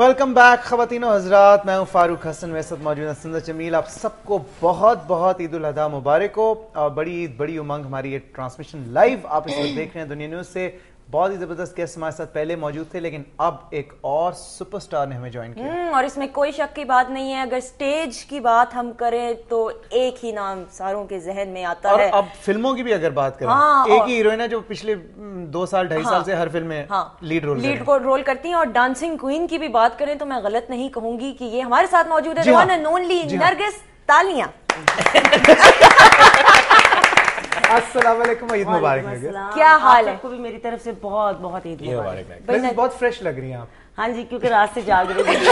Welcome back ख़वातीन और हज़रात, मैं हूँ फारूक हसन, मेरे साथ मौजूद है सुंदर जमील। आप सबको बहुत बहुत ईद उल अज़हा मुबारक हो और बड़ी ईद बड़ी उमंग। हमारी ये ट्रांसमिशन लाइव आप इस वक्त देख रहे हैं दुनिया न्यूज़ से। बहुत ही ज़बरदस्त गेस्ट हमारे साथ पहले मौजूद थे, लेकिन अब एक और सुपरस्टार ने हमें ज्वाइन किया और इसमें कोई शक की बात नहीं है। अगर स्टेज की बात हम करें तो एक ही नाम सारों के जहन में आता है। और अब फिल्मों की भी अगर बात करें, एक ही हीरोइन है जो पिछले 2 साल 2.5 साल से हर फिल्म में लीड रोल करती हैं। और डांसिंग क्वीन की भी बात करें तो मैं गलत नहीं कहूंगी कि ये हमारे साथ मौजूद है, वन एंड ओनली नरगिस। तालियां। अस्सलाम वालेकुम, ईद मुबारक। क्या हाल है? आपको भी मेरी तरफ से बहुत बहुत ईद मुबारक। बहुत फ्रेश लग रही हैं आप। हाँ जी, क्योंकि रात से जाग रही थी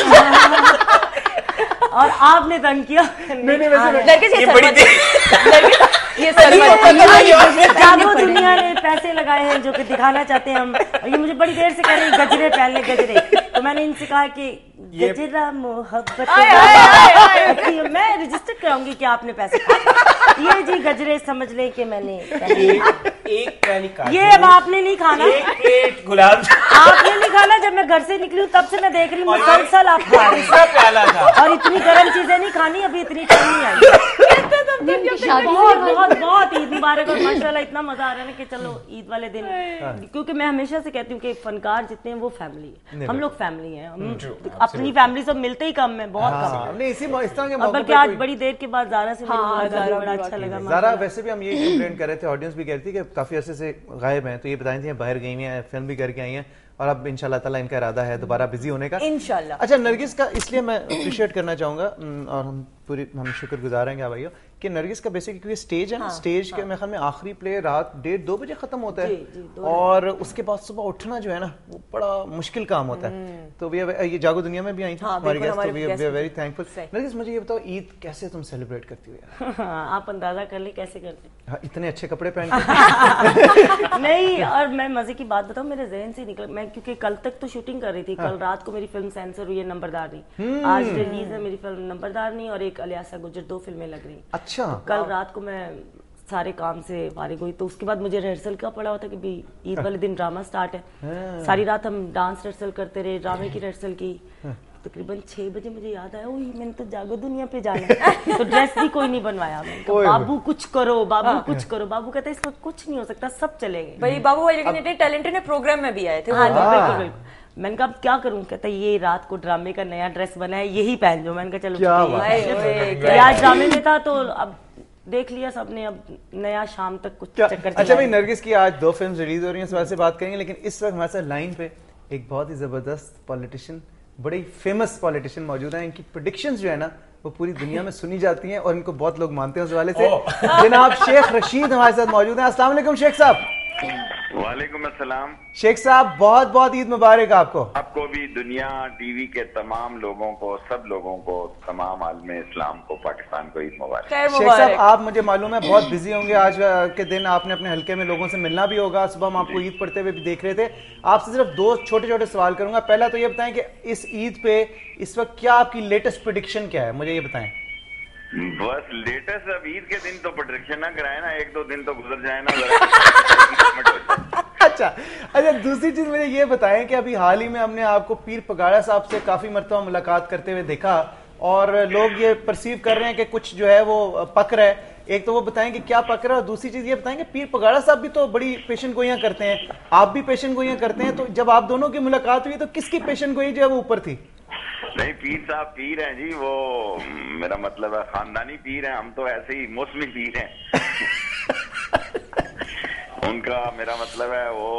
और आपने तंग किया। जागो दुनिया ने पैसे लगाए हैं जो कि दिखाना चाहते हैं हम, और ये मुझे बड़ी देर से कह रहे हैं गजरे पहन ले गजरे। तो मैंने इनसे कहा कि गजरा मोहब्बत मैं रजिस्टर कराऊंगी कि आपने पैसे ये जी गजरे समझ ले कि मैंने एक ये अब आपने नहीं खाना, एक गुलाब आपने नहीं खाना। जब मैं घर से निकली हूँ तब से मैं देख रही हूँ मुसलसल आप खा रही हैं। प्याला था और इतनी गर्म चीजें नहीं खानी, अभी इतनी ठंड नहीं आई। बहुत ईद मुबारक। और माशाल्लाह इतना मजा आ रहा है ना कि चलो ईद वाले दिन, क्योंकि मैं हमेशा से कहती हूँ कि फनकार जितने हैं वो फैमिली है, हम लोग फैमिली हैं। हम अपनी फैमिली से मिलते ही कम है, बहुत कम। अब बल्कि आज बड़ी देर के बाद ज़ारा से बड़ा अच्छा लगा। ज़ारा, वैसे भी हम ये कंप्लेंट कर रहे थे, ऑडियंस भी कह रही थी कि काफी अर्से से गायब हैं, तो ये बताई थी बाहर गई हैं, फिल्म भी करके आई हैं और अब इंशाल्लाह ताला इनका इरादा है दोबारा बिजी होने का इंशाल्लाह। अच्छा, नरगिस का इसलिए मैं अप्रिशिएट करना चाहूंगा और हम शुक्रगुजार हैं भाइयों कि नरगिस का बेसिकली क्योंकि स्टेज है ना, स्टेज के मेरे ख्याल में आखिरी प्ले रात 1:30-2 बजे खत्म होता है और उसके बाद सुबह उठना जो है ना वो बड़ा मुश्किल काम होता है। तो ये जागो दुनिया में भी आई थी हमारी गेस्ट, तो we are very thankful. Nargis, मुझे ये बताओ ईद कैसे तुम सेलिब्रेट करती हो यार? आप अंदाजा कर ले कैसे करते हैं। इतने अच्छे कपड़े पहन नहीं, और मैं मजे की बात बताऊं, मेरे जहन से निकल, मैं क्योंकि कल तक तो शूटिंग कर रही थी, कल रात को मेरी फिल्म सेंसर हुई है नंबरदार नहीं, आज रिलीज है मेरी फिल्म नंबरदार नहीं और एक अलियासा गुजर, 2 फिल्में लग रही। अच्छा। कल रात को मैं सारे काम से फारिग हुई तो उसके बाद मुझे रिहर्सल का पड़ा होता कि भी ईद वाले दिन ड्रामा स्टार्ट है। सारी रात हम डांस रिहर्सल करते रहे, ड्रामे की रिहर्सल की। तकरीबन 6 बजे मुझे याद आया, ओह मैंने तो जागो दुनिया पे जाना है। तो ड्रेस भी कोई नहीं बनवाया। बाबू कुछ करो, बाबू कुछ करो। बाबू कहते इसमें कुछ नहीं हो सकता, सब चलेंगे भाई। बाबू लेकिन टैलेंटेड ने प्रोग्राम में भी आए थे। हाँ बिल्कुल बिल्कुल। मैंने कहा क्या करूं, कहता ये रात को ड्रामे का नया ड्रेस बना है, यही पहन जो। मैंने कहा चलो यार ड्रामे में था तो अब देख लिया सबने, अब नया शाम तक कुछ चक्कर। अच्छा भाई, नरगिस की आज 2 फिल्म रिलीज हो रही हैं, इस बारे से बात करेंगे, लेकिन इस वक्त हमारे साथ लाइन पे एक बहुत ही जबरदस्त पॉलिटिशियन, बड़ी फेमस पॉलिटिशियन मौजूद है। इनकी प्रेडिक्शंस जो है ना वो पूरी दुनिया में सुनी जाती हैं और इनको बहुत लोग मानते हैं उस हवाले से। जनाब शेख रशीद हमारे साथ मौजूद हैं। अस्सलाम वालेकुम शेख साहब। वालेकुम अस्सलाम। शेख साहब बहुत बहुत ईद मुबारक आपको। आपको भी, दुनिया टीवी के तमाम लोगों को, सब लोगों को, तमाम आलम इस्लाम को, पाकिस्तान को ईद मुबारक। शेख साहब, आप मुझे मालूम है बहुत बिजी होंगे आज के दिन, आपने अपने हल्के में लोगों से मिलना भी होगा। सुबह हम आपको ईद पढ़ते हुए भी देख रहे थे। आपसे सिर्फ 2 छोटे छोटे सवाल करूंगा। पहला तो ये बताएं कि इस ईद पे इस वक्त क्या आपकी लेटेस्ट प्रेडिक्शन क्या है, मुझे ये बताएं। बस लेटेस्ट, अब ईद के दिन तो प्रेडिक्शन ना कराए ना, 1-2 दिन तो गुजर जाए ना। अच्छा, दूसरी चीज मुझे ये बताएं कि अभी हाल ही में हमने आपको पीर पगाड़ा साहब से काफी मरतबा मुलाकात करते हुए देखा और लोग ये परसीव कर रहे हैं कि कुछ जो है वो पक रहा है। एक तो वो बताएं कि क्या पक रहा है और दूसरी चीज ये बताएं कि पीर पगाड़ा साहब भी तो बड़ी पेशन गोइयां करते हैं, आप भी पेशन गोइयां करते हैं, तो जब आप दोनों की मुलाकात हुई तो किसकी पेशन गोई जो है वो ऊपर थी? नहीं, पीर साहब पीर हैं जी, वो मेरा मतलब है खानदानी पीर हैं, हम तो ऐसे ही मौसमी पीर हैं। उनका मेरा मतलब है वो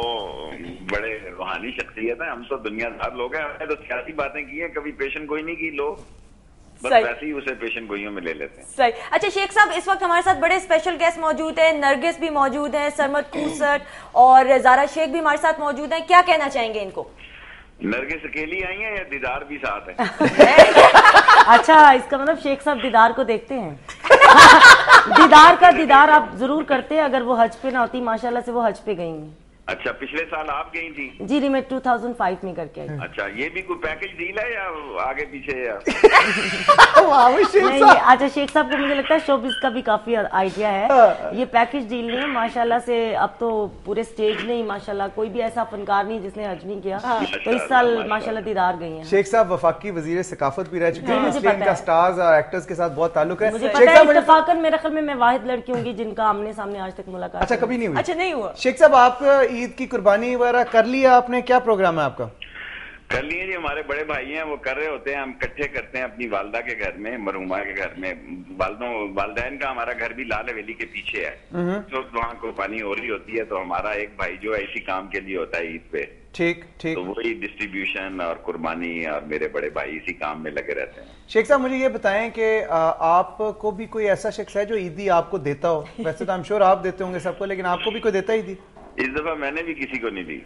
बड़े रूहानी शख्सियत है, हम तो दुनियादार लोग हैं। हमने तो सियासी बातें की हैं, कभी पेशन गोई नहीं की, लोग बस वैसे ही उसे पेशन गोइयों में ले लेते हैं। सही। अच्छा शेख साहब, इस वक्त हमारे साथ बड़े स्पेशल गेस्ट मौजूद हैं, नरगिस भी मौजूद है, सरमद खूसट और ज़ारा शेख भी हमारे साथ मौजूद हैं। क्या कहना चाहेंगे इनको? नरगिस अकेली आई है या दीदार भी साथ है? अच्छा, इसका मतलब शेख साहब दीदार को देखते हैं। दीदार का दीदार आप जरूर करते हैं। अगर वो हज पे ना होती, माशाल्लाह से वो हज पे गई हैं। अच्छा, पिछले साल आप गई थी? जी नहीं, मैं 2005 में करके आई। अच्छा, ये भी कोई पैकेज डील है या आगे पीछे या? नहीं, अच्छा शेख साहब को मुझे लगता है शोबिज़ का भी काफी आइडिया है। ये पैकेज डील नहीं है माशाल्लाह से। अब तो पूरे स्टेज ने ही माशाल्लाह, कोई भी ऐसा फनकार नहीं जिसने हज नहीं किया। तो इस साल माशाल्लाह दीदार गई हैं। शेख साहब वफाकी वजीर सकाफत भी रह चुके हैं, इसलिए इनका स्टार्स और एक्टर्स के साथ बहुत ताल्लुक है। मुझे पता है, इत्तेफाकन मेरे ख्याल में मैं वाहिद लड़की होंगी जिनका आमने सामने आज तक मुलाकात। अच्छा, कभी नहीं हुई? अच्छा, नहीं हुआ। शेख साहब, आप ईद की कुर्बानी वगैरह कर लिया आपने? क्या प्रोग्राम है आपका? कर लिए जी, हमारे बड़े भाई हैं वो कर रहे होते हैं, हम इकट्ठे करते हैं अपनी वालदा के घर में, मरहुमा के घर में। वालदैन का हमारा घर भी लाल हवेली के पीछे है, तो वहाँ कुर्बानी हो रही होती है। तो हमारा एक भाई जो है इसी काम के लिए होता है ईद पे। ठीक ठीक। तो वही डिस्ट्रीब्यूशन और कुर्बानी और मेरे बड़े भाई इसी काम में लगे रहते हैं। शेख साहब, मुझे ये बताएं कि आपको भी कोई ऐसा शख्स है जो ईदी आपको देता हो? वैसे तो आई एम श्योर आप देते होंगे सबको, लेकिन आपको भी कोई देता ईदी? इस दफा मैंने भी किसी को नहीं दी।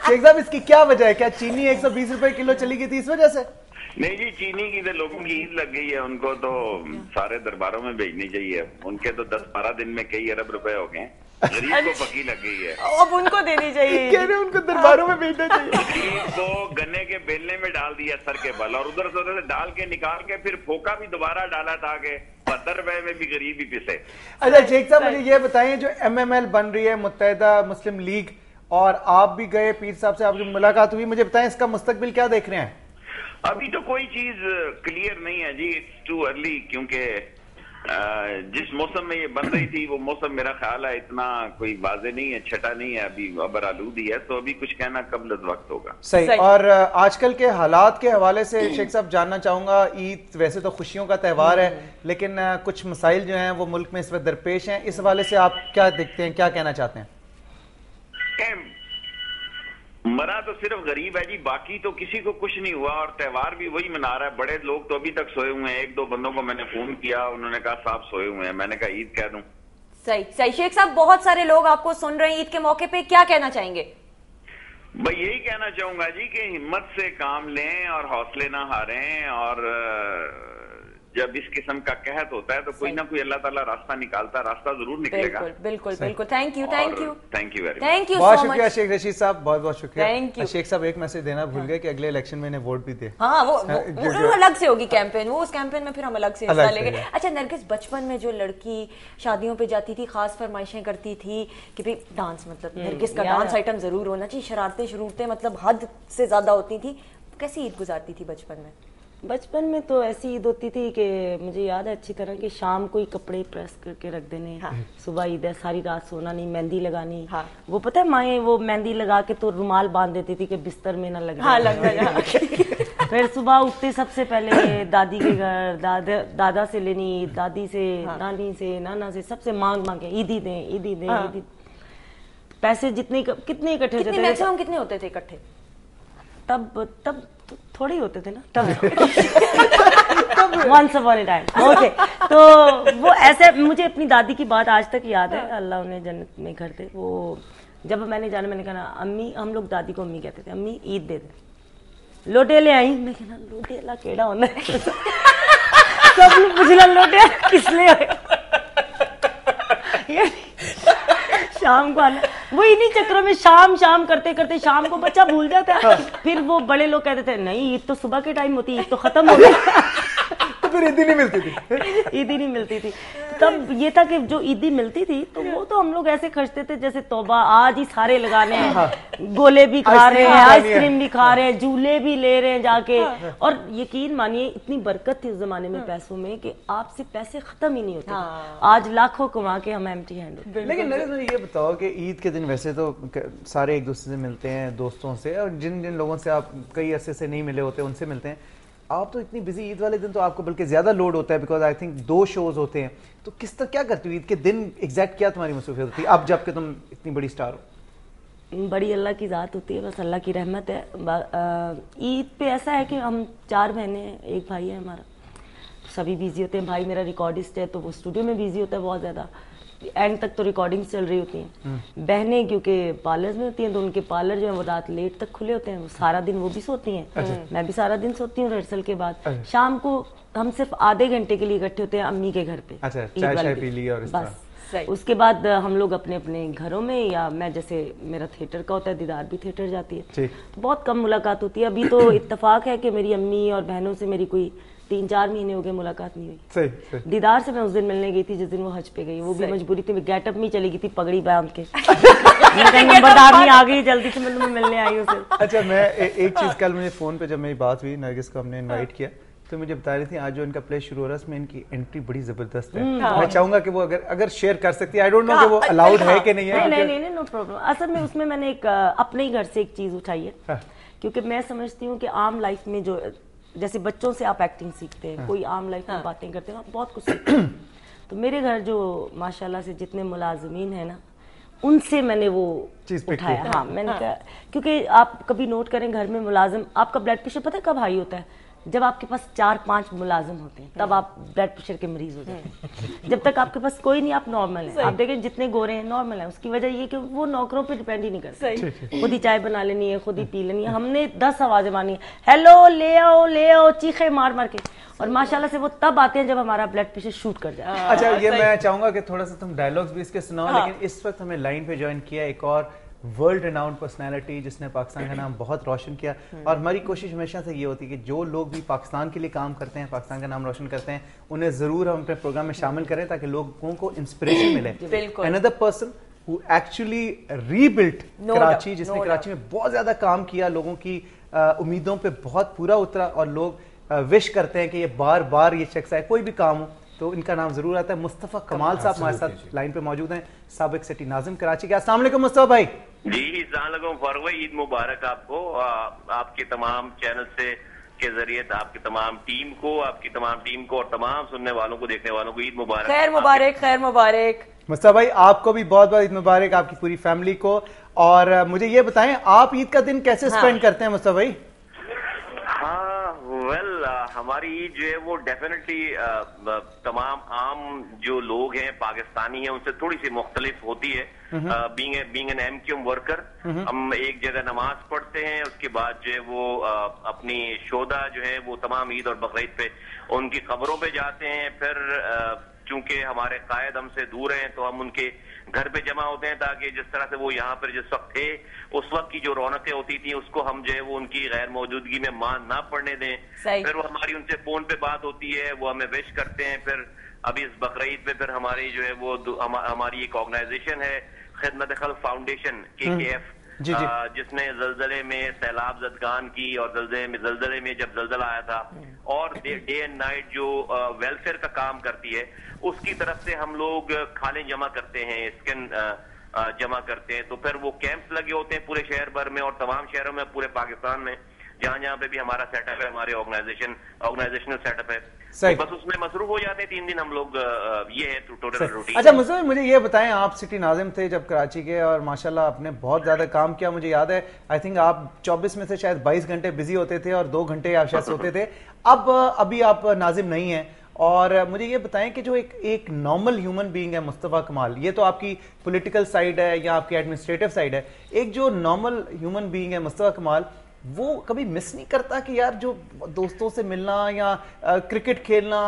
शेख साहब, इसकी क्या वजह है? क्या चीनी 120 रुपए किलो चली गई थी, इस वजह से? नहीं जी, चीनी की तो लोगों की ईद लग गई है, उनको तो सारे दरबारों में भेजनी चाहिए। उनके तो 10-12 दिन में कई अरब रुपए हो गए, गरीब को पकी लग गई है, अब उनको देनी चाहिए। कह रहे उनको दरबारों में भेजना चाहिए। गरीब को गन्ने के बेलने में डाल दिया सर के बल, और उधर से उधर से डाल के निकाल के फिर फोका भी दोबारा डाला था कि 70 रुपए में भी गरीब ही पिसे। अच्छा शेख साहब, मुझे ये बताएं, जो MML बन रही है, मुत्तहिदा मुस्लिम लीग, और आप भी गए, पीर साहब से आपकी मुलाकात हुई, मुझे बताएं इसका मुस्तकबिल क्या देख रहे हैं? अभी तो कोई चीज क्लियर नहीं है जी, इट्स टू अर्ली, क्योंकि जिस मौसम में ये बन रही थी वो मौसम मेरा ख्याल है इतना कोई वाज़ेह नहीं है, छटा नहीं है, अभी अबर आलूदी है, तो अभी कुछ कहना कब्ल वक्त होगा। सही। और आजकल के हालात के हवाले से शेख साहब जानना चाहूंगा, ईद वैसे तो खुशियों का त्यौहार है, लेकिन कुछ मसाइल जो हैं वो मुल्क में इस वक्त दरपेश हैं, इस हवाले से आप क्या देखते हैं, क्या कहना चाहते हैं? मरा तो सिर्फ गरीब है जी, बाकी तो किसी को कुछ नहीं हुआ, और त्योहार भी वही मना रहा है। बड़े लोग तो अभी तक सोए हुए हैं। 1-2 बंदों को मैंने फोन किया, उन्होंने कहा साहब सोए हुए हैं, मैंने कहा ईद कह दूं। सही सही। शेख साहब, बहुत सारे लोग आपको सुन रहे हैं, ईद के मौके पे क्या कहना चाहेंगे? भाई यही कहना चाहूंगा जी कि हिम्मत से काम लें और हौसले ना हारें, और जब इस किस्म का कहत होता है तो कोई ना कोई अल्लाह ताला रास्ता निकालता, रास्ता जरूर निकलेगा। बिल्कुल बिल्कुल बिल्कुल। Thank you thank you thank you very thank you, बहुत शुक्रिया शेख रशीद साहब, बहुत बहुत शुक्रिया। Thank you. शेख साहब, एक मैसेज देना भूल गए कि अगले इलेक्शन में इन्हें वोट भी दे। हाँ, वो अलग से होगी कैंपेन, वो उस कैंपेन में फिर हम अलग से हिस्सा लेंगे। अच्छा नरगिस, बचपन में जो लड़की शादियों पे जाती थी, खास फरमाइशें करती थी कि भाई डांस, मतलब नरगिस का डांस आइटम जरूर होना चाहिए, शरारतें मतलब हद से ज्यादा होती थी, कैसी ईद गुजारती थी बचपन में? बचपन में तो ऐसी ईद होती थी कि मुझे याद है अच्छी तरह कि शाम को ही कपड़े प्रेस करके रख देने। हाँ। सुबह ईद है, सारी रात सोना नहीं, मेहंदी लगानी। हाँ। वो पता है माएँ वो मेहंदी लगा के तो रुमाल बांध देती थी कि बिस्तर में ना लगे। हाँ, लग गया। फिर सुबह उठते सबसे पहले दादी के घर, दादा से लेनी, दादी से, नानी से, नाना से, सबसे मांग के ईदी दें ईदी दें ईदी। पैसे जितने कितने इकट्ठे होते थे? मैक्सिमम कितने होते थे इकट्ठे? तब थोड़े ही होते थे ना तब। Once upon a time, okay। तो वो ऐसे, मुझे अपनी दादी की बात आज तक याद है, अल्लाह उन्हें जन्नत में घर दे। वो जब मैंने जाना, मैंने कहा अम्मी, हम लोग दादी को अम्मी कहते थे, अम्मी ईद दे दे, लोटे ले आई। मैं कहना लोटेला केड़ा होना है? सब लोग पूछना लोटे किस लिए शाम को आना, वो इन्हीं चक्रों में शाम करते करते शाम को बच्चा भूल जाता है। फिर वो बड़े लोग कहते थे नहीं ईद तो सुबह के टाइम होती, ईद तो खत्म हो गई। तो फिर ईदी नहीं मिलती थी। ईदी नहीं मिलती थी। तब ये था कि जो ईदी मिलती थी तो वो तो हम लोग ऐसे खर्चते थे जैसे तौबा, आज ही सारे लगाने हैं, गोले भी खा रहे हैं, आइसक्रीम भी खा रहे हैं, झूले भी ले रहे हैं जाके। और यकीन मानिए इतनी बरकत थी उस जमाने में पैसों में कि आपसे पैसे खत्म ही नहीं होते। आज लाखों कमा के हम एम्प्टी हैंड होते। लेकिन मुझे ये बताओ कि ईद के दिन वैसे तो सारे एक दूसरे से मिलते हैं, दोस्तों से, और जिन जिन लोगों से आप कई अरसे से नहीं मिले होते उनसे मिलते हैं। आप तो इतनी बिजी, ईद वाले दिन तो आपको बल्कि ज्यादा लोड होता है, बिकॉज आई थिंक 2 शोज होते हैं, तो किस तरह क्या करती हो ईद के दिन? एग्जैक्ट क्या तुम्हारी मसरूफियत होती है अब जबकि तुम इतनी बड़ी स्टार हो? बड़ी अल्लाह की ज़ात होती है, बस अल्लाह की रहमत है। ईद पे ऐसा है कि हम 4 बहनें हैं, एक भाई है हमारा, सभी बिजी होते हैं। भाई मेरा रिकॉर्डिस्ट है तो वो स्टूडियो में बिजी होता है बहुत ज़्यादा, एंड तक तो रिकॉर्डिंग चल रही होती हैं। बहनें क्योंकि पार्लर्स में होती हैं तो उनके पार्लर जो है वो रात लेट तक खुले होते हैं, वो सारा दिन वो भी सोती हैं। मैं भी सारा दिन सोती हूँ रिहर्सल के बाद। शाम को हम सिर्फ आधे घंटे के लिए इकट्ठे होते हैं अम्मी के घर पे। अच्छा, चाय पी ली और इस तरह। उसके बाद हम लोग अपने अपने घरों में, या मैं जैसे मेरा थिएटर का होता है, दीदार भी थिएटर जाती है, तो बहुत कम मुलाकात होती है। अभी तो इत्तेफाक है कि मेरी अम्मी और बहनों से मेरी कोई 3-4 महीने हो गए मुलाकात नहीं हुई। सही। दीदार से मैं उस दिन मिलने गई थी जिस दिन वो हज पे गई, वो भी मजबूरी थी, गेटअप में चली गई थी पगड़ी बांध के। नंबरदार नहीं आ गई, जल्दी से मैं मिलने आई उसे। अच्छा, मैं एक चीज, कल मुझे फोन पे जब मेरी बात हुई, नरगिस को हमने इनवाइट किया, तो मुझे बता रही थी आज जो इनका प्ले शुरू हो रहा है उसमें इनकी एंट्री बड़ी जबरदस्त है। मैं चाहूंगा कि वो अगर शेयर कर सकती है, आई डोंट नो कि वो अलाउड है कि नहीं है। नहीं, नो प्रॉब्लम। असल में उसमें मैंने एक अपने ही घर से एक चीज उठाई है, क्योंकि मैं समझती हूँ कि आम लाइफ में जो, जैसे बच्चों से आप एक्टिंग सीखते हैं, कोई आम लाइफ में बातें करते हैं, आप बहुत कुछ सीखते हैं। तो मेरे घर जो माशाल्लाह से जितने मुलाजिमीन है ना, उनसे मैंने वो चीज उठाया। हाँ, मैंने कहा, क्योंकि आप कभी नोट करें घर में मुलाजिम, आपका ब्लड प्रेशर पता है कब हाई होता है? जब आपके पास 4-5 मुलाजिम होते हैं, तब आप ब्लड प्रेशर के मरीज हो जाते हैं। जब तक आपके पास कोई नहीं, आप नॉर्मल हैं। आप देखें जितने गोरे हैं नॉर्मल हैं, उसकी वजह ये कि वो नौकरों पे डिपेंड ही नहीं करते, खुद ही चाय बना लेनी है, खुद ही पी लेनी है। हमने 10 आवाजें मानी है, हेलो ले आओ, चीखे मार मार के, और माशाल्लाह से वो तब आते हैं जब हमारा ब्लड प्रेशर शूट कर जाए। अच्छा, ये मैं चाहूंगा कि थोड़ा सा तुम डायलॉग्स भी इसके सुनाओ, लेकिन इस वक्त हमें लाइन पे ज्वाइन किया एक और वर्ल्ड रिनाउंड पर्सनालिटी जिसने पाकिस्तान का नाम बहुत रोशन किया, और हमारी कोशिश हमेशा से ये होती है कि जो लोग भी पाकिस्तान के लिए काम करते हैं, पाकिस्तान का नाम रोशन करते हैं, उन्हें जरूर हम अपने प्रोग्राम में शामिल करें ताकि लोगों को इंस्पिरेशन मिले। Another person who actually rebuilt Karachi, जिसने कराची में बहुत ज्यादा काम किया, लोगों की उम्मीदों पे बहुत पूरा उतरा, और लोग विश करते हैं कि ये बार बार ये शख्स आए, कोई भी काम हो तो इनका नाम जरूर आता है। मुस्तफा कमाल साहब हमारे साथ लाइन पे मौजूद हैं, साबिक सिटी नाजिम कराची के। अस्सलाम वालेकुम मुस्तफा भाई। जी, फारूक भाई, ईद मुबारक आपको, आपके तमाम चैनल से के जरिए, आपकी तमाम टीम को और तमाम सुनने वालों को, देखने वालों को ईद मुबारक। खैर मुबारक। मुस्तफा भाई, आपको भी बहुत बहुत ईद मुबारक, आपकी पूरी फैमिली को। और मुझे ये बताएं, आप ईद का दिन कैसे स्पेंड करते हैं मुस्तफा भाई? हमारी ईद जो है वो डेफिनेटली तमाम आम जो लोग हैं, पाकिस्तानी हैं, उनसे थोड़ी सी मुख्तलिफ होती है। बीइंग एन एमक्यूएम वर्कर, हम एक जगह नमाज पढ़ते हैं, उसके बाद जो है वो अपनी शोदा जो है वो तमाम ईद और बकरीद पे उनकी खबरों पे जाते हैं। फिर चूंकि हमारे कायद हमसे दूर हैं, तो हम उनके घर पे जमा होते हैं, ताकि जिस तरह से वो यहाँ पर जिस वक्त थे, उस वक्त की जो रौनकें होती थी, उसको हम जो है वो उनकी गैर मौजूदगी में मान ना पड़ने दें। फिर वो हमारी उनसे फोन पे बात होती है, वो हमें विश करते हैं। फिर अभी इस बकरीद पे फिर हमारी जो है वो हमारी एक ऑर्गेनाइजेशन है, खिदमत खल्क फाउंडेशन KKF, जिसने जलजले में सैलाब जदगान की, और जलजले में जब जलजला आया था, और डे एंड नाइट जो वेलफेयर का काम करती है, उसकी तरफ से हम लोग खाने जमा करते हैं, स्किन जमा करते हैं। तो फिर वो कैंप्स लगे होते हैं पूरे शहर भर में और तमाम शहरों में, पूरे पाकिस्तान में, जहाँ पे भी हमारा सेटअप है, हमारे ऑर्गेनाइजेशनल सेटअप है, तो बस उसमें मसरूफ हो जाते हैं 3 दिन हम लोग। ये है टोटल रूटीन। अच्छा मुझे ये बताएं, आप सिटी नाजिम थे जब कराची के, और माशाल्लाह आपने बहुत ज्यादा काम किया। मुझे याद है, आई थिंक आप 24 में से शायद 22 घंटे बिजी होते थे और 2 घंटे आप शायद सोते थे। अभी आप नाजिम नहीं है, और मुझे ये बताएं कि जो एक नॉर्मल ह्यूमन बीइंग है मुस्तफा कमाल, ये तो आपकी पॉलिटिकल साइड है या आपकी एडमिनिस्ट्रेटिव साइड है, एक जो नॉर्मल ह्यूमन बीइंग है मुस्तफा कमाल, वो कभी मिस नहीं करता कि यार जो दोस्तों से मिलना या क्रिकेट खेलना,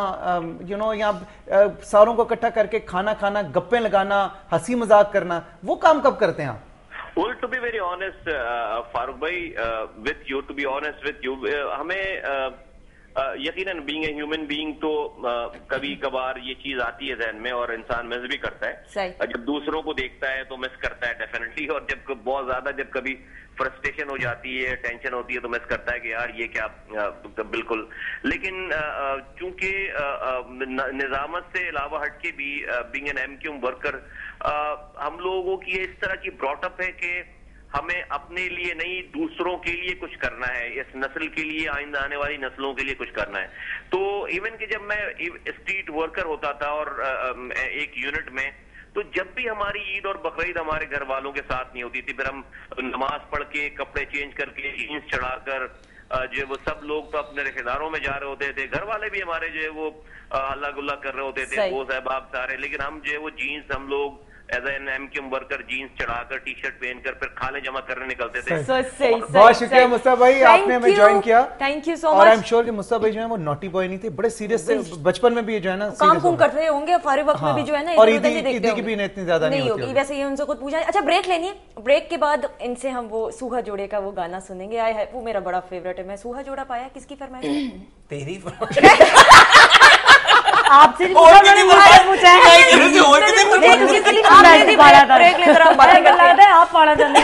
या सारों को इकट्ठा करके खाना खाना, गप्पे लगाना, हंसी मजाक करना, वो काम कब करते हैं आप? Well, to be very honest, Farooq भाई, to be honest with you, हमें यकीनन बीइंग ए ह्यूमन बीइंग तो कभी कभार ये चीज आती है जहन में, और इंसान मिस भी करता है। जब दूसरों को देखता है तो मिस करता है डेफिनेटली, और जब बहुत ज्यादा जब कभी फ्रस्ट्रेशन हो जाती है, टेंशन होती है, तो मिस करता है कि यार ये क्या, बिल्कुल। लेकिन चूंकि निजामत से अलावा हटके भी बीइंग एन एमक्यूएम वर्कर, हम लोगों की इस तरह की ब्रॉटअप है कि हमें अपने लिए नहीं, दूसरों के लिए कुछ करना है, इस नस्ल के लिए, आइंदा आने वाली नस्लों के लिए कुछ करना है। तो इवन कि जब मैं स्ट्रीट वर्कर होता था और एक यूनिट में, तो जब भी हमारी ईद और बकरीद हमारे घर वालों के साथ नहीं होती थी, फिर हम नमाज पढ़ के, कपड़े चेंज करके, जीन्स चढ़ाकर, जो वो सब लोग तो अपने रिश्तेदारों में जा रहे होते थे, घर वाले भी हमारे जो है वो हल्ला गुल्ला कर रहे होते थे, वो सहबाब सारे, लेकिन हम जो है वो जीन्स हम लोग as an MQM worker jeans चढ़ाकर टी शर्ट पहनकर फिर खाने जमा करने निकलते थे। बहुत शुक्रिया मुस्तफा भाई, आपने हमें ज्वाइन किया। Thank you so much. और आई एम श्योर कि मुस्तफा भाई जो है वो नॉटी बॉय नहीं थे, बड़े सीरियस थे बचपन में भी, जो है ना काम करते होंगे फारिग वक्त में भी, जो है ना और ईदी की भी इतनी ज्यादा नहीं होगी। वैसे ये उनसे खुद पूछा। अच्छा ब्रेक लेनी है, ब्रेक के बाद इनसे हम वो सूहा जोड़े का वो गाना सुनेंगे। आया है वो मेरा बड़ा फेवरेट है। मैं सूहा जोड़ा पाया, किसकी फरमाइश? तेरी आपसे ब्रेक आप पढ़ा जाने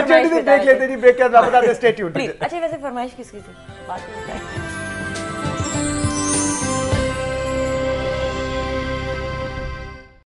ब्रेक लेते नहीं, ब्रेक के बाद स्टे ट्यून्ड। अच्छा वैसे फरमाइश किसकी थी? बात